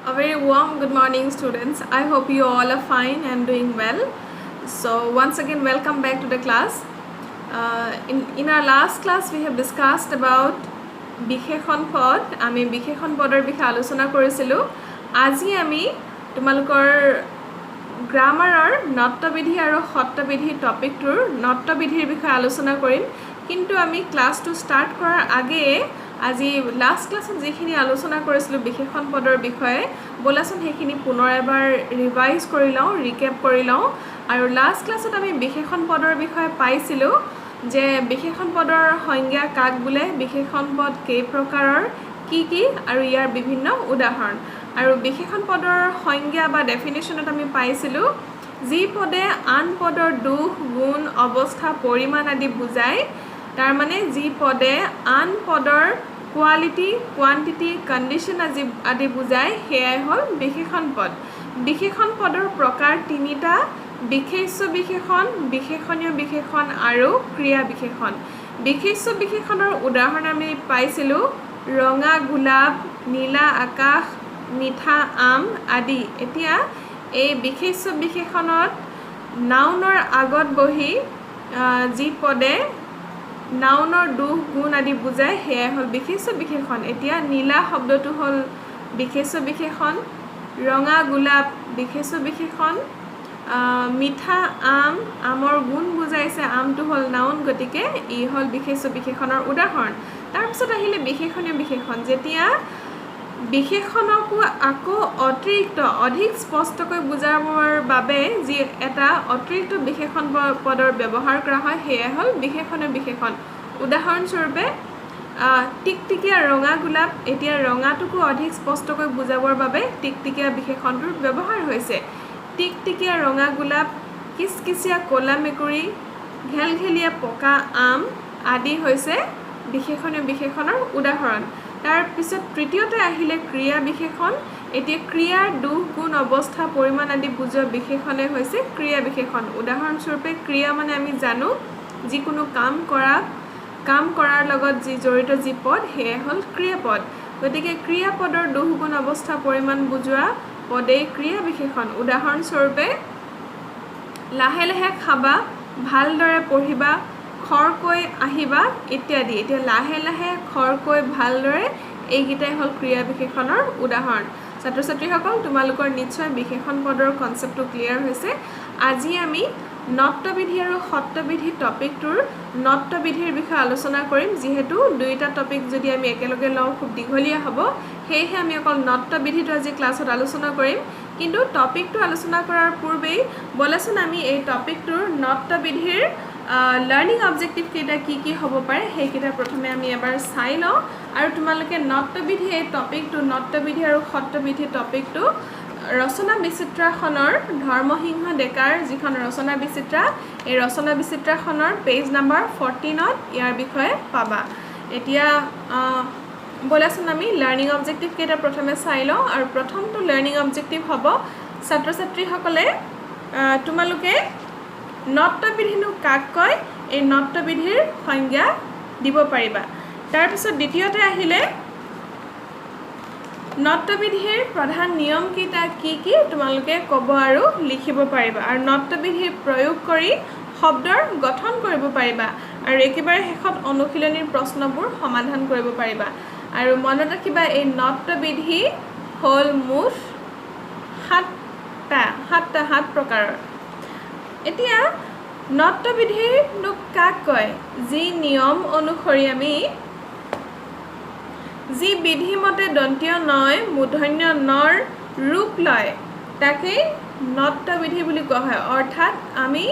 A very warm good morning, students. I hope you all are fine and doing well. So once again, welcome back to the class. In our last class, we have discussed about বিশেষণ পদ. আমি বিশেষণ পদৰ বিষয়ে আলোচনা কৰিছিলোঁ. আজি আমি তোমালোকৰ গ্ৰামাৰৰ নট্যবিধি আৰু সত্ত্ববিধি টপিকটোৰ নট্যবিধিৰ বিষয়ে আলোচনা কৰিম. কিন্তু আমি ক্লাছটো ষ্টাৰ্ট কৰাৰ আগেয়ে আজি লাষ্ট ক্লাছত যিখিনি আলোচনা কৰিছিলোঁ বিশেষণ পদৰ বিষয়ে বলাচোন সেইখিনি পুনৰ এবাৰ ৰিভাইজ কৰি লওঁ, ৰিকেপ কৰি লওঁ. আৰু লাষ্ট ক্লাছত আমি বিশেষণ পদৰ বিষয়ে পাইছিলোঁ যে বিশেষণ পদৰ সংজ্ঞা কাক বোলে, বিশেষণ পদ কেই প্ৰকাৰৰ, কি আৰু ইয়াৰ বিভিন্ন উদাহৰণ. আৰু বিশেষণ পদৰ সংজ্ঞা বা ডেফিনেশ্যনত আমি পাইছিলোঁ যি পদে আন পদৰ দুখ, গুণ, অৱস্থা, পৰিমাণ আদি বুজায়, তাৰ মানে যি পদে আন পদৰ কোৱালিটি, কোৱান্টিটি, কণ্ডিশ্যন আদি বুজায় সেয়াই হ'ল বিশেষণ পদ. বিশেষণ পদৰ প্ৰকাৰ তিনিটা: বিশেষ্য বিশেষণ, বিশেষণীয় বিশেষণ আৰু ক্ৰিয়া বিশেষণ. বিশেষ্য বিশেষণৰ উদাহৰণ আমি পাইছিলোঁ ৰঙা গোলাপ, নীলা আকাশ, মিঠা আম আদি. এতিয়া এই বিশেষ্য বিশেষণত নাউনৰ আগত বহি যি পদে নাউনৰ দুখ, গুণ আদি বুজায় সেয়াই হ'ল বিশেষ্য বিশেষণ. এতিয়া নীলা শব্দটো হ'ল বিশেষ্য বিশেষণ, ৰঙা গোলাপ বিশেষ্য বিশেষণ, মিঠা আম, আমৰ গুণ বুজাইছে, আমটো হ'ল নাউন, গতিকে ই হ'ল বিশেষ্য বিশেষণৰ উদাহৰণ. তাৰপিছত আহিলে বিশেষণীয় বিশেষণ. যেতিয়া বিশেষণকো আকৌ অতিৰিক্ত অধিক স্পষ্টকৈ বুজাবৰ বাবে যি এটা অতিৰিক্ত বিশেষণ পদৰ ব্যৱহাৰ কৰা হয় সেয়াই হ'ল বিশেষণীয় বিশেষণ. উদাহৰণস্বৰূপে টিকটিকীয়া ৰঙা গোলাপ, এতিয়া ৰঙাটোকো অধিক স্পষ্টকৈ বুজাবৰ বাবে টিকটিকীয়া বিশেষণটোৰ ব্যৱহাৰ হৈছে. টিকটিকীয়া ৰঙা গোলাপ, কিচকিচীয়া ক'লা মেকুৰী, ঘেলঘেলীয়া পকা আম আদি হৈছে বিশেষণীয় বিশেষণৰ উদাহৰণ. তাৰপিছত তৃতীয়তে আহিলে ক্ৰিয়া বিশেষণ. এতিয়া ক্ৰিয়াৰ দুখ, গুণ, অৱস্থা, পৰিমাণ আদি বুজোৱা বিশেষণে হৈছে ক্ৰিয়া বিশেষণ. উদাহৰণস্বৰূপে ক্ৰিয়া মানে আমি জানো যিকোনো কাম কৰাৰ লগত যি জড়িত যি পদ সেয়াই হ'ল ক্ৰিয়াপদ. গতিকে ক্ৰিয়াপদৰ দুখ, গুণ, অৱস্থা, পৰিমাণ বুজোৱা পদেই ক্ৰিয়া বিশেষণ. উদাহৰণস্বৰূপে লাহে লাহে খাবা, ভালদৰে পঢ়িবা, খৰকৈ আহিবা ইত্যাদি. এতিয়া লাহে লাহে, খৰকৈ, ভালদৰে এইকেইটাই হ'ল ক্ৰিয়া বিশেষণৰ উদাহৰণ. ছাত্ৰ ছাত্ৰীসকল, তোমালোকৰ নিশ্চয় বিশেষণ পদৰ কনচেপ্টটো ক্লিয়াৰ হৈছে. আজি আমি নট্যবিধি আৰু সত্ত্ববিধি টপিকটোৰ নট্যবিধিৰ বিষয়ে আলোচনা কৰিম. যিহেতু দুয়োটা টপিক যদি আমি একেলগে লওঁ খুব দীঘলীয়া হ'ব, সেয়েহে আমি অকল নট্যবিধিটো আজি ক্লাছত আলোচনা কৰিম. কিন্তু টপিকটো আলোচনা কৰাৰ পূৰ্বেই বলাচোন আমি এই টপিকটোৰ নট্যবিধিৰ লাৰ্ণিং অবজেক্টিভ কেইটা কি হ'ব পাৰে সেইকেইটা প্ৰথমে আমি এবাৰ চাই লওঁ. আৰু তোমালোকে নট্যবিধি এই টপিকটো, নট্যবিধি আৰু সত্ত্ববিধি টপিকটো ৰচনা বিচিত্ৰাখনৰ ধৰ্মসিংহ ডেকাৰ যিখন ৰচনা বিচিত্ৰা, এই ৰচনা বিচিত্ৰাখনৰ পেজ নাম্বাৰ 14ত ইয়াৰ বিষয়ে পাবা. এতিয়া বলাচোন আমি লাৰ্ণিং অবজেক্টিভ কেইটা প্ৰথমে চাই লওঁ. আৰু প্ৰথমটো লাৰ্ণিং অবজেক্টিভ হ'ব ছাত্ৰ ছাত্ৰীসকলে তোমালোকে নট্যবিধিনো কাক কয় এই নট্যবিধিৰ সংজ্ঞা দিব পাৰিবা. তাৰপিছত দ্বিতীয়তে আহিলে নট্যবিধিৰ প্ৰধান নিয়মকেইটা কি তোমালোকে ক'ব আৰু লিখিব পাৰিবা. আৰু নট্যবিধিৰ প্ৰয়োগ কৰি শব্দৰ গঠন কৰিব পাৰিবা. আৰু একেবাৰে শেষত অনুশীলনীৰ প্ৰশ্নবোৰ সমাধান কৰিব পাৰিবা. আৰু মনত ৰাখিবা এই নট্যবিধি হ'ল মুঠ সাত প্ৰকাৰৰ. এতিয়া নট্যবিধিনো কাক কয়? যি নিয়ম অনুসৰি আমি যি বিধিমতে দন্তীয় নয় মূৰ্ধন্য নৰ ৰূপ লয় তাকেই নট্যবিধি বুলি কোৱা হয়. অৰ্থাৎ আমি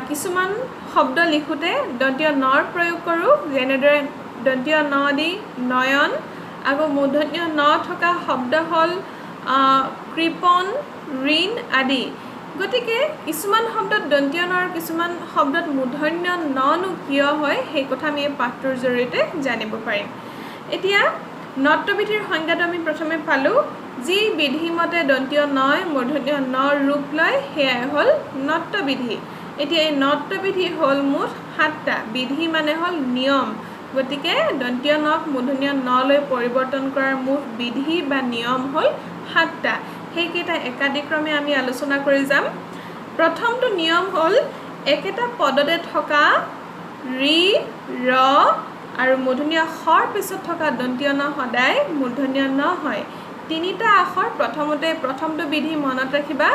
কিছুমান শব্দ লিখোঁতে দন্তীয় নৰ প্ৰয়োগ কৰোঁ, যেনেদৰে দন্তীয় ন দি নয়ন, আকৌ মূৰ্ধন্য ন থকা শব্দ হ'ল কৃপণ, ঋণ আদি. গতিকে কিছুমান শব্দত দন্তীয় নৰ, কিছুমান শব্দত মূৰ্ধন্য ননো কিয় হয় সেই কথা আমি এই পাঠটোৰ জৰিয়তে জানিব পাৰিম. এতিয়া নট্যবিধিৰ সংজ্ঞাটো আমি প্ৰথমে পালোঁ. যি বিধিমতে দন্তীয় নয় মূৰ্ধন্য নৰ ৰূপ লয় সেয়াই হ'ল নট্যবিধি. এতিয়া এই নট্যবিধি হ'ল মুঠ 7টা. বিধি মানে হ'ল নিয়ম, গতিকে দন্তীয় নক মূৰ্ধন্য নলৈ পৰিৱৰ্তন কৰাৰ মুঠ বিধি বা নিয়ম হ'ল 7টা সেইকেইটা একাদিক্ৰমে আমি আলোচনা কৰি যাম প্ৰথমটো নিয়ম হ'ল একেটা পদতে থকা ৰি ৰ আৰু মূৰ্ধন্য খৰ পিছত থকা দন্তীয় ন সদায় মূৰ্ধন্য ন হয় তিনিটা আখৰ প্ৰথমটো বিধি মনত ৰাখিবা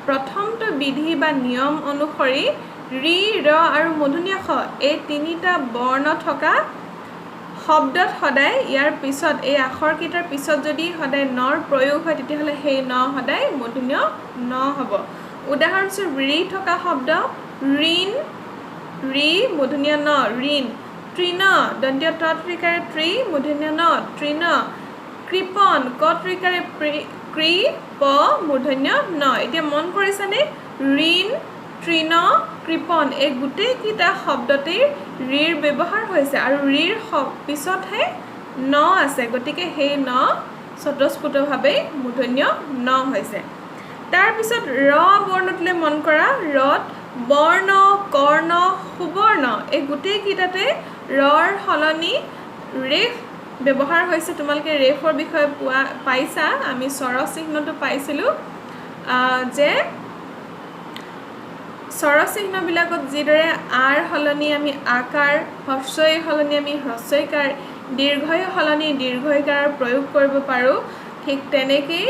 প্ৰথমটো বিধি বা নিয়ম অনুসৰি ৰি ৰ আৰু মূৰ্ধন্য খ এই তিনিটা বৰ্ণ থকা শব্দত সদায় ইয়াৰ পিছত এই আখৰকেইটাৰ পিছত যদি সদায় নৰ প্ৰয়োগ হয় তেতিয়াহ'লে সেই ন সদায় মূৰ্ধন্য ন হ'ব উদাহৰণস্বৰূপ ৰি থকা শব্দ ঋণ ৰি মূৰ্ধন্য ন ঋণ তৃণ দন্তীয় ত ত্ৰিকাৰে ত্ৰি মূৰ্ধন্য ন তৃণ কৃপণ ক ত্ৰিকাৰে কৃ প মূৰ্ধন্য ন এতিয়া মন কৰিছানে ঋণ তৃণ কৃপণ এই গোটেইকেইটা শব্দতেই ৰিৰ ব্যৱহাৰ হৈছে আৰু ৰিৰ পিছতহে ন আছে গতিকে সেই ন স্বতঃস্ফূৰ্তভাৱে মূৰ্ধন্য ন হৈছে তাৰপিছত ৰ বৰ্ণটোলৈ মন কৰা ৰত বৰ্ণ কৰ্ণ সুবৰ্ণ এই গোটেইকেইটাতে ৰৰ সলনি ৰেফ ব্যৱহাৰ হৈছে তোমালোকে ৰেফৰ বিষয়ে পাইছা আমি স্বৰ চিহ্নটো পাইছিলোঁ যে স্বৰ চিহ্নবিলাকত যিদৰে আৰ সলনি আমি আকাৰ হ্ৰস্বই সলনি আমি হ্ৰস্বইকাৰ দীৰ্ঘই সলনি দীৰ্ঘইকাৰৰ প্ৰয়োগ কৰিব পাৰোঁ ঠিক তেনেকেই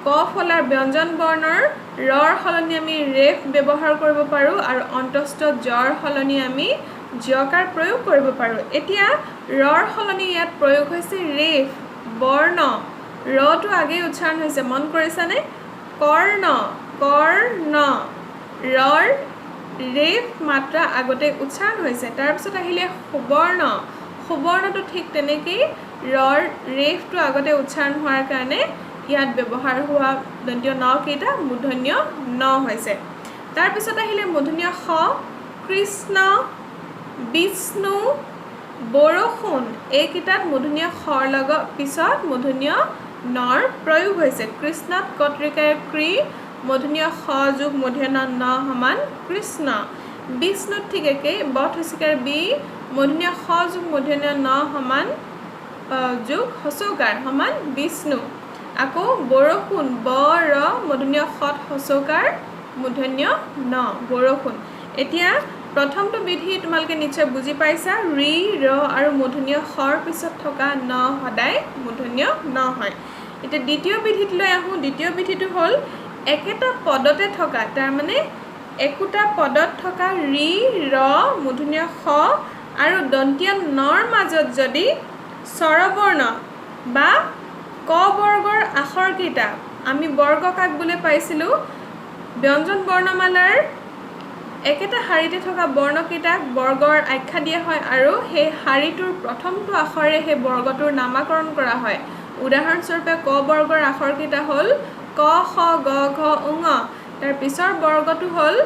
ক ফলাৰ ব্যঞ্জন বৰ্ণৰ ৰৰ সলনি আমি ৰেফ ব্যৱহাৰ কৰিব পাৰোঁ আৰু অন্তস্থ জ্বৰ সলনি আমি জ্যকাৰ প্ৰয়োগ কৰিব পাৰোঁ এতিয়া ৰৰ সলনি ইয়াত প্ৰয়োগ হৈছে ৰেফ বৰ্ণ ৰটো আগেই উচ্চাৰণ হৈছে মন কৰিছানে কৰ্ণ কৰ্ণ ৰৰ ৰেফ মাত্ৰা আগতে উচ্চাৰণ হৈছে তাৰপিছত আহিলে সুবৰ্ণ সুবৰ্ণটো ঠিক তেনেকেই ৰৰ ৰেফটো আগতে উচ্চাৰণ হোৱাৰ কাৰণে ইয়াত ব্যৱহাৰ হোৱা দন্তীয় ন কেইটা মূৰ্ধন্য ন হৈছে তাৰপিছত আহিলে মূৰ্ধন্য খ কৃষ্ণ বিষ্ণু বৰষুণ এইকেইটাত মূৰ্ধন্য খৰ লগত পিছত মূৰ্ধন্য নৰ প্ৰয়োগ হৈছে কৃষ্ণত ক ত্ৰিকাৰে কৃ মূৰ্ধন্য খ যোগ মূৰ্ধন্য ন সমান কৃষ্ণ বিষ্ণুত ঠিক একেই ব থিচিকাৰে বি মূৰ্ধন্য খ যোগ মূৰ্ধন্য ন সমান যোগ হচৌকাৰ সমান বিষ্ণু আকৌ বৰষুণ ব ৰ মূৰ্ধন্য খত হচৌকাৰ মূৰ্ধন্য ন বৰষুণ এতিয়া প্ৰথমটো বিধি তোমালোকে নিশ্চয় বুজি পাইছা ৰি ৰ আৰু মূৰ্ধন্য খৰ পিছত থকা ন সদায় মূৰ্ধন্য ন হয় এতিয়া দ্বিতীয় বিধিটোলৈ আহোঁ দ্বিতীয় বিধিটো হ'ল একেটা পদতে থকা তাৰমানে একোটা পদত থকা ৰি ৰ মূৰ্ধন্য খ আৰু দন্তীয় নৰ মাজত যদি স্বৰবৰ্ণ বা ক বৰ্গৰ আখৰকেইটা আমি বৰ্গ কাক বুলি পাইছিলোঁ ব্যঞ্জন বৰ্ণমালাৰ একেটা শাৰীতে থকা বৰ্ণকেইটাক বৰ্গৰ আখ্যা দিয়া হয় আৰু সেই শাৰীটোৰ প্ৰথমটো আখৰে সেই বৰ্গটোৰ নামাকৰণ কৰা হয় উদাহৰণস্বৰূপে ক বৰ্গৰ আখৰকেইটা হ'ল ক খ গ ঘ ঙ তাৰ পিছৰ বৰ্গটো হ'ল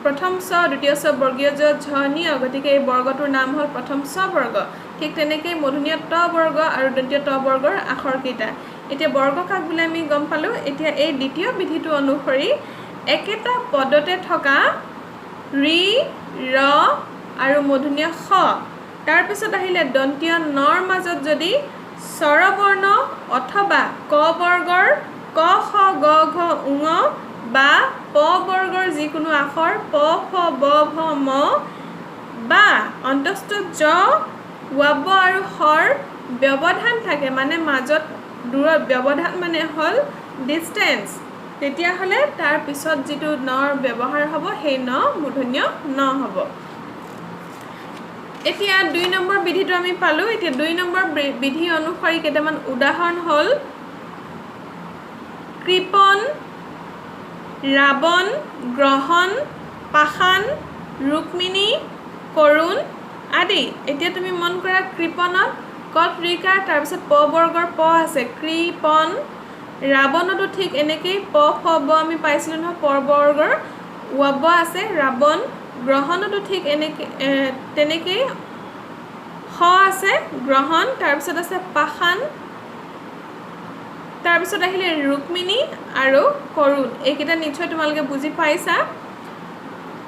প্ৰথম ছ দ্বিতীয় ছ বৰ্গীয় জ ঝ ঞ গতিকে এই বৰ্গটোৰ নাম হ'ল প্ৰথম ছ বৰ্গ ঠিক তেনেকৈ মূৰ্ধন্য ত বৰ্গ আৰু দন্তীয় ত বৰ্গৰ আখৰকেইটা এতিয়া বৰ্গ কাক বুলি আমি গম পালোঁ এতিয়া এই দ্বিতীয় বিধিটো অনুসৰি একেটা পদতে থকা ৰি ৰ আৰু মূৰ্ধন্য খ তাৰপিছত আহিলে দন্তীয় নৰ মাজত যদি স্বৰবৰ্ণ অথবা ক বৰ্গৰ ক খ গ ঘ ঙ বা প বৰ্গৰ যিকোনো আখৰ প ফ ব ভ ম বা অন্তস্থ জ ৱাব আৰু হৰ ব্যৱধান থাকে মানে মাজত দূৰত ব্যৱধান মানে হ'ল ডিষ্টেঞ্চ তেতিয়াহ'লে তাৰ পিছত যিটো নৰ ব্যৱহাৰ হ'ব সেই ন মূৰ্ধন্য ন হ'ব এতিয়া ২ নম্বৰ বিধিটো আমি পালোঁ এতিয়া ২ নম্বৰ বিধি অনুসৰি কেইটামান উদাহৰণ হ'ল কৃপণ ৰাৱণ গ্ৰহণ পাষাণ ৰুক্মিণী কৰুণ আদি এতিয়া তুমি মন কৰা কৃপণত ক ত্ৰিকাৰ তাৰপিছত প বৰ্গৰ প আছে কৃপণ ৰাৱণতো ঠিক এনেকেই প ফ ব আমি পাইছিলোঁ নহয় প বৰ্গৰ ৱাব আছে ৰাৱণ গ্ৰহণতো ঠিক তেনেকেই খ আছে গ্ৰহণ তাৰপিছত আছে পাষাণ তাৰপিছত আহিলে ৰুক্মিণী আৰু কৰুণ এইকেইটা নিশ্চয় তোমালোকে বুজি পাইছা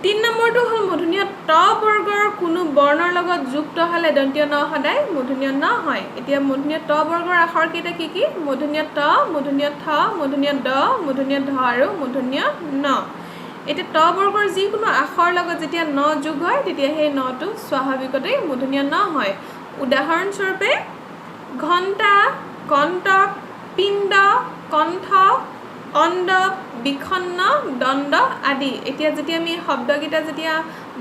3 নম্বৰটো হ'ল মূৰ্ধন্য ত বৰ্গৰ কোনো বৰ্ণৰ লগত যুক্ত হ'লে দন্তীয় ন সদায় মূৰ্ধন্য ন হয় এতিয়া মূৰ্ধন্য ত বৰ্গৰ আখৰ কেইটা কি মূৰ্ধন্য ত মূৰ্ধন্য থ মূৰ্ধন্য দ মূৰ্ধন্য ধ আৰু মূৰ্ধন্য ন এতিয়া ত বৰ্গৰ যিকোনো আখৰ লগত যেতিয়া ন যোগ হয় তেতিয়া সেই নটো স্বাভাৱিকতেই মূৰ্ধন্য ন হয় উদাহৰণ স্বৰূপে ঘণ্টা কণ্টক পিণ্ড কণ্ঠ অণ্ড বিখন্ন দণ্ড আদি এতিয়া যেতিয়া আমি শব্দকেইটা যেতিয়া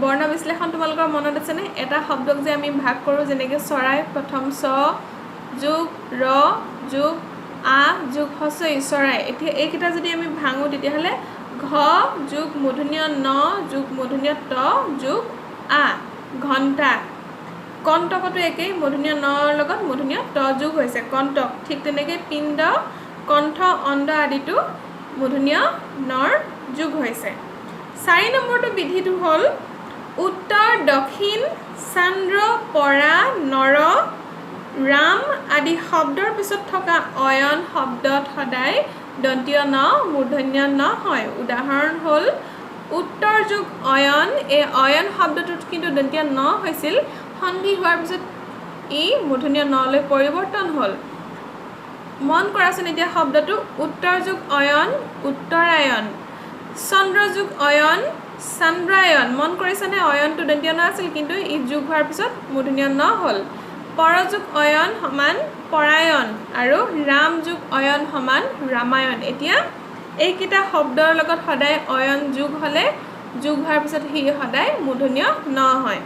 বৰ্ণ বিশ্লেষণ তোমালোকৰ মনত আছে নে এটা শব্দক যে আমি ভাগ কৰোঁ যেনেকৈ চৰাই প্ৰথম চ যোগ ৰ যোগ আ যোগ হস্ৰই চৰাই এতিয়া এইকেইটা যদি আমি ভাঙো তেতিয়াহ'লে ঘ যোগ মূৰ্ধন্য ন যোগ মূৰ্ধন্য ত যোগ আ ঘণ্টা কণ্টকতো একেই মূৰ্ধন্য নৰ লগত মূৰ্ধন্য ত যোগ হৈছে কণ্টক ঠিক তেনেকৈ পিণ্ড কণ্ঠ অণ্ড আদিটো মূৰ্ধন্য নৰ যোগ হৈছে 4 নম্বৰটো বিধিটো হ'ল উত্তৰ দক্ষিণ চন্দ্ৰ পৰা নৰ ৰাম আদি শব্দৰ পিছত থকা অয়ন শব্দত সদায় দন্তীয় ন মূৰ্ধন্য ন হয় উদাহৰণ হ'ল উত্তৰ যোগ অয়ন এই অয়ন শব্দটোত কিন্তু দন্তীয় ন হৈছিল সন্ধি হোৱাৰ পিছত ই মূৰ্ধন্য নলৈ পৰিৱৰ্তন হ'ল মন কৰাচোন এতিয়া শব্দটো উত্তৰ যোগ অয়ন উত্তৰায়ন চন্দ্ৰ যোগ অয়ন চন্দ্ৰায়ন মন কৰিছানে অয়নটো দন্তীয় ন আছিল কিন্তু ই যোগ হোৱাৰ পিছত মূৰ্ধন্য ন হ'ল পৰযোগ অয়ন সমান পৰায়ন আৰু ৰাম যোগ অয়ন সমান ৰামায়ণ এতিয়া এইকেইটা শব্দৰ লগত সদায় অয়ন যোগ হ'লে যোগ হোৱাৰ পিছত সি সদায় মূৰ্ধন্য ন হয়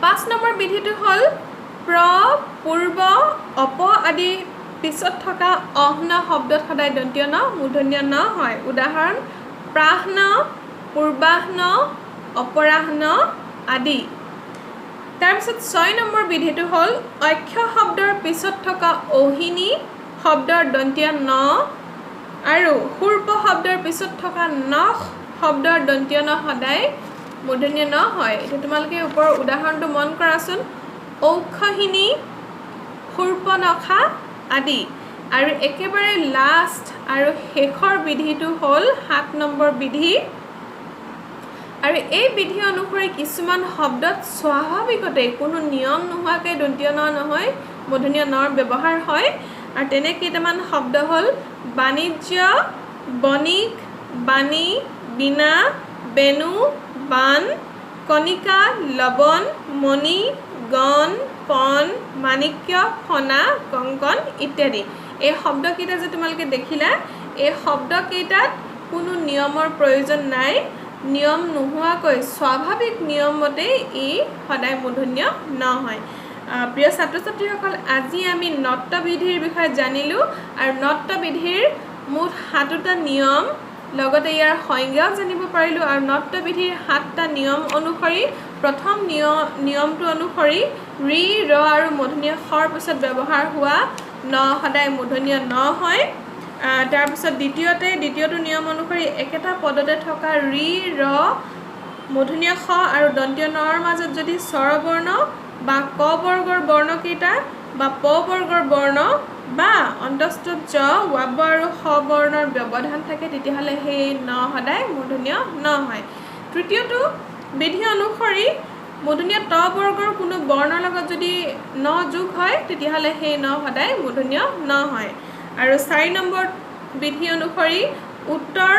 5 নম্বৰ বিধিটো হ'ল প্ৰ পূৰ্ব অপ আদি পিছত থকা অহ্ন শব্দত সদায় দন্তীয় ন মূৰ্ধন্য ন হয় উদাহৰণ প্ৰাহ্ন পূৰ্বাহ্ন অপৰাহ্ন আদি তাৰপিছত 6 নম্বৰ বিধিটো হ'ল অক্ষ শব্দৰ পিছত থকা অহিনী শব্দৰ দন্তীয় ন আৰু সূৰ্প শব্দৰ পিছত থকা নখ শব্দৰ দন্তীয় ন সদায় মূৰ্ধন্য ন হয় এতিয়া তোমালোকে ওপৰৰ উদাহৰণটো মন কৰাচোন ঔক্ষহিনী সূৰ্পনখা আদি আৰু একেবাৰে লাষ্ট আৰু শেষৰ বিধিটো হ'ল 7 নম্বৰ বিধি আৰু এই বিধি অনুসৰি কিছুমান শব্দত স্বাভাৱিকতে কোনো নিয়ম নোহোৱাকৈ দন্তীয় ন নহয় মূৰ্ধন্য নৰ ব্যৱহাৰ হয় আৰু তেনে কেইটামান শব্দ হ'ল বাণিজ্য বণিক বাণী বীণা বেণু বান কণিকা লৱণ মণি গণ পণ মাণিক্য ফণা কংকণ ইত্যাদি এই শব্দকেইটা যে তোমালোকে দেখিলা এই শব্দকেইটাত কোনো নিয়মৰ প্ৰয়োজন নাই নিয়ম নোহোৱাকৈ স্বাভাৱিক নিয়মমতে ই সদায় মূৰ্ধন্য ন হয় প্ৰিয় ছাত্ৰ ছাত্ৰীসকল আজি আমি নট্যবিধিৰ বিষয়ে জানিলোঁ আৰু নট্যবিধিৰ মুঠ 7টা নিয়ম লগতে ইয়াৰ সংজ্ঞাও জানিব পাৰিলোঁ আৰু নট্যবিধিৰ 7টা নিয়ম অনুসৰি প্ৰথম নিয়মটো অনুসৰি ৰি ৰ আৰু মূৰ্ধন্য খৰ পিছত ব্যৱহাৰ হোৱা ন সদায় মূৰ্ধন্য ন হয় তাৰপিছত দ্বিতীয়টো নিয়ম অনুসৰি একেটা পদতে থকা ৰি ৰ মূৰ্ধন্য খ আৰু দন্তীয় নৰ মাজত যদি স্বৰবৰ্ণ বা ক বৰ্গৰ বৰ্ণকেইটা বা প বৰ্গৰ বৰ্ণ বা অন্তস্থ জ ৱাব আৰু খ বৰ্ণৰ ব্যৱধান থাকে তেতিয়াহ'লে সেই ন সদায় মূৰ্ধন্য ন হয় তৃতীয়টো বিধি অনুসৰি মূৰ্ধন্য ত বৰ্গৰ কোনো বৰ্ণৰ লগত যদি ন যোগ হয় তেতিয়াহ'লে সেই ন সদায় মূৰ্ধন্য ন হয় আৰু 4 নম্বৰ বিধি অনুসৰি উত্তৰ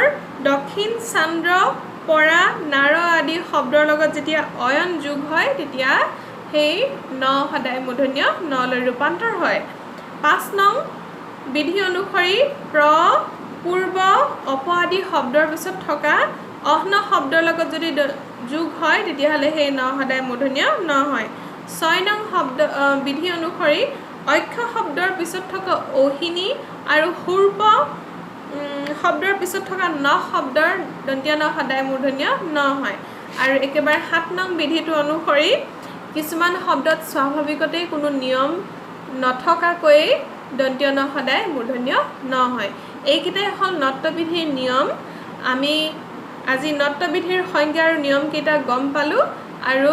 দক্ষিণ চন্দ্ৰ পৰা নাৰ আদি শব্দৰ লগত যেতিয়া অয়ন যোগ হয় তেতিয়া সেই ন সদায় মূৰ্ধন্য নলৈ ৰূপান্তৰ হয় 5 নং বিধি অনুসৰি প্ৰ পূৰ্ব অপ আদি শব্দৰ পিছত থকা অহ্ন শব্দৰ লগত যদি যোগ হয় তেতিয়াহ'লে সেই ন সদায় মূৰ্ধন্য ন হয় 6 নং বিধি অনুসৰি অক্ষ শব্দৰ পিছত থকা অহিনী আৰু সূৰ্প শব্দৰ পিছত থকা ন শব্দৰ দন্তীয় ন সদায় মূৰ্ধন্য ন হয় আৰু একেবাৰে 7 নং বিধিটো অনুসৰি কিছুমান শব্দত স্বাভাৱিকতেই কোনো নিয়ম নথকাকৈ দন্তীয় ন সদায় মূৰ্ধন্য ন হয় এইকেইটাই হ'ল নট্যবিধিৰ নিয়ম আমি আজি নট্যবিধিৰ সংজ্ঞা আৰু নিয়মকেইটা গম পালোঁ আৰু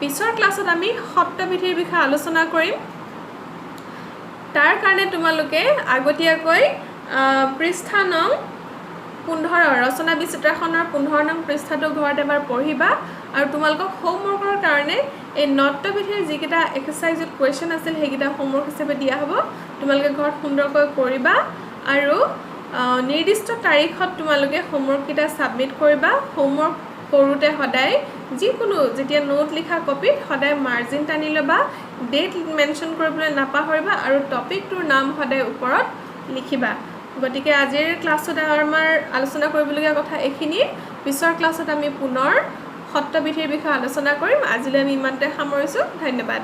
পিছৰ ক্লাছত আমি সপ্তবিধিৰ বিষয়ে আলোচনা কৰিম তাৰ কাৰণে তোমালোকে আগতীয়াকৈ পৃষ্ঠা নং 15 ৰচনা বিচিত্ৰাখনৰ 15 নং পৃষ্ঠাটো ঘৰত এবাৰ পঢ়িবা আৰু তোমালোকক হোমৱৰ্কৰ কাৰণে এই নট্যবিধিৰ যিকেইটা এক্সাৰসাইজত কোৱেশ্চন আছিল সেইকেইটা হোমৱৰ্ক হিচাপে দিয়া হ'ব তোমালোকে ঘৰত সুন্দৰকৈ কৰিবা আৰু নিৰ্দিষ্ট তাৰিখত তোমালোকে হোমৱৰ্ক কেইটা সাবমিট কৰিবা হোমৱৰ্ক কৰোতে সদায় যিকোনো যেতিয়া নোট লিখা কপিত সদায় মাৰ্জিন টানি লবা ডেট মেনশন কৰিবলৈ নাপাহৰিবা আৰু টপিকটোৰ নাম সদায় ওপৰত লিখিবা গতিকে আজিৰ ক্লাছত আমাৰ আলোচনা কৰিবলগীয়া কথা এইখিনি পিছৰ ক্লাছত আমি পুনৰ সত্যবিধিৰ বিষয়ে আলোচনা কৰিম আজিলৈ আমি ইমানতে সামৰিছো ধন্যবাদ